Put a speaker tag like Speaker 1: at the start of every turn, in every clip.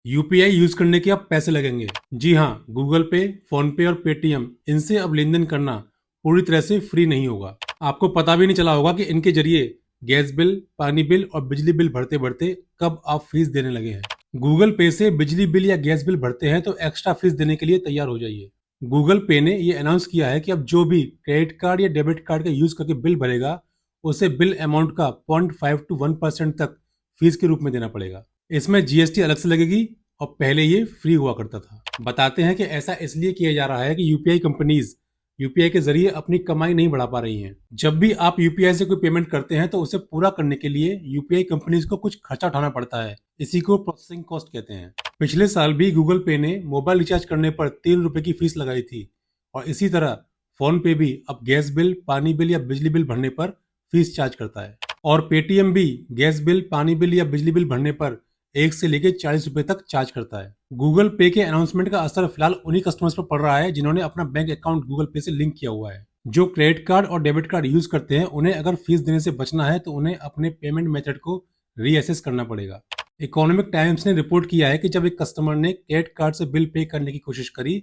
Speaker 1: UPI use करने के अब पैसे लगेंगे। जी हाँ, गूगल पे, फोन पे और पेटीएम, इनसे अब लेन देन करना पूरी तरह से फ्री नहीं होगा। आपको पता भी नहीं चला होगा कि इनके जरिए गैस बिल, पानी बिल और बिजली बिल भरते भरते कब आप फीस देने लगे हैं। गूगल पे से बिजली बिल या गैस बिल भरते हैं तो एक्स्ट्रा फीस देने के लिए तैयार हो जाइए। गूगल पे ने ये अनाउंस किया है कि अब जो भी क्रेडिट कार्ड या डेबिट कार्ड का यूज करके बिल भरेगा, उसे बिल अमाउंट का 0.5 to 1% तक फीस के रूप में देना पड़ेगा। इसमें जीएसटी अलग से लगेगी और पहले ये फ्री हुआ करता था। बताते हैं कि ऐसा इसलिए किया जा रहा है कि यूपीआई कंपनीज यूपीआई के जरिए अपनी कमाई नहीं बढ़ा पा रही हैं। जब भी आप यूपीआई से कोई पेमेंट करते हैं तो उसे पूरा करने के लिए यूपीआई कंपनीज को कुछ खर्चा उठाना पड़ता है। इसी को प्रोसेसिंग कॉस्ट कहते हैं। पिछले साल भी गूगल पे ने मोबाइल रिचार्ज करने पर 3 रुपए की फीस लगाई थी और इसी तरह फोन पे भी अब गैस बिल, पानी बिल या बिजली बिल भरने पर फीस चार्ज करता है। और पेटीएम भी गैस बिल, पानी बिल या बिजली बिल भरने पर 1 से लेकर 40 रुपए तक चार्ज करता है। गूगल पे के अनाउंसमेंट का असर फिलहाल उन्हीं कस्टमर्स पर पड़ रहा है जिन्होंने अपना बैंक अकाउंट गूगल पे से लिंक किया हुआ है। जो क्रेडिट कार्ड और डेबिट कार्ड यूज करते हैं, उन्हें अगर फीस देने से बचना है तो उन्हें अपने पेमेंट मेथड को रीअसेस करना पड़ेगा। इकोनॉमिक टाइम्स ने रिपोर्ट किया है कि जब एक कस्टमर ने क्रेडिट कार्ड से बिल पे करने की कोशिश करी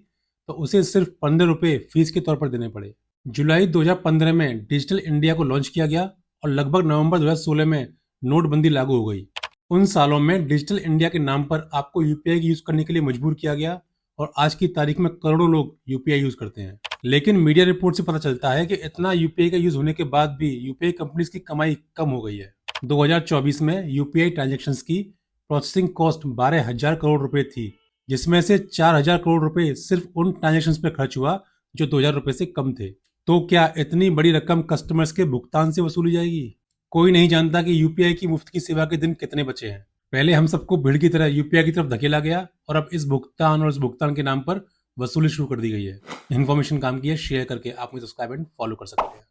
Speaker 1: तो उसे सिर्फ 15 रुपए फीस के तौर पर देने पड़े। जुलाई 2015 में डिजिटल इंडिया को लॉन्च किया गया और लगभग नवंबर 2016 में नोटबंदी लागू हो गई। उन सालों में डिजिटल इंडिया के नाम पर आपको यूपीआई यूज करने के लिए मजबूर किया गया और आज की तारीख में करोड़ों लोग यूपीआई यूज करते हैं। लेकिन मीडिया रिपोर्ट से पता चलता है कि इतना यूपीआई का यूज होने के बाद भी यूपीआई कंपनीज की कमाई कम हो गई है। 2024 में यूपीआई ट्रांजैक्शंस की प्रोसेसिंग कॉस्ट 12,000 करोड़ रुपए थी, जिसमें से 4,000 करोड़ रुपए सिर्फ उन ट्रांजैक्शंस पर खर्च हुआ जो 2,000 रुपए से कम थे। तो क्या इतनी बड़ी रकम कस्टमर्स के भुगतान से वसूली जाएगी? कोई नहीं जानता कि यूपीआई की मुफ्त की सेवा के दिन कितने बचे हैं। पहले हम सबको भीड़ की तरह यूपीआई की तरफ धकेला गया और अब इस भुगतान और इस भुगतान के नाम पर वसूली शुरू कर दी गई है। इन्फॉर्मेशन काम की है, शेयर करके आप मुझे सब्सक्राइब एंड फॉलो कर सकते हैं।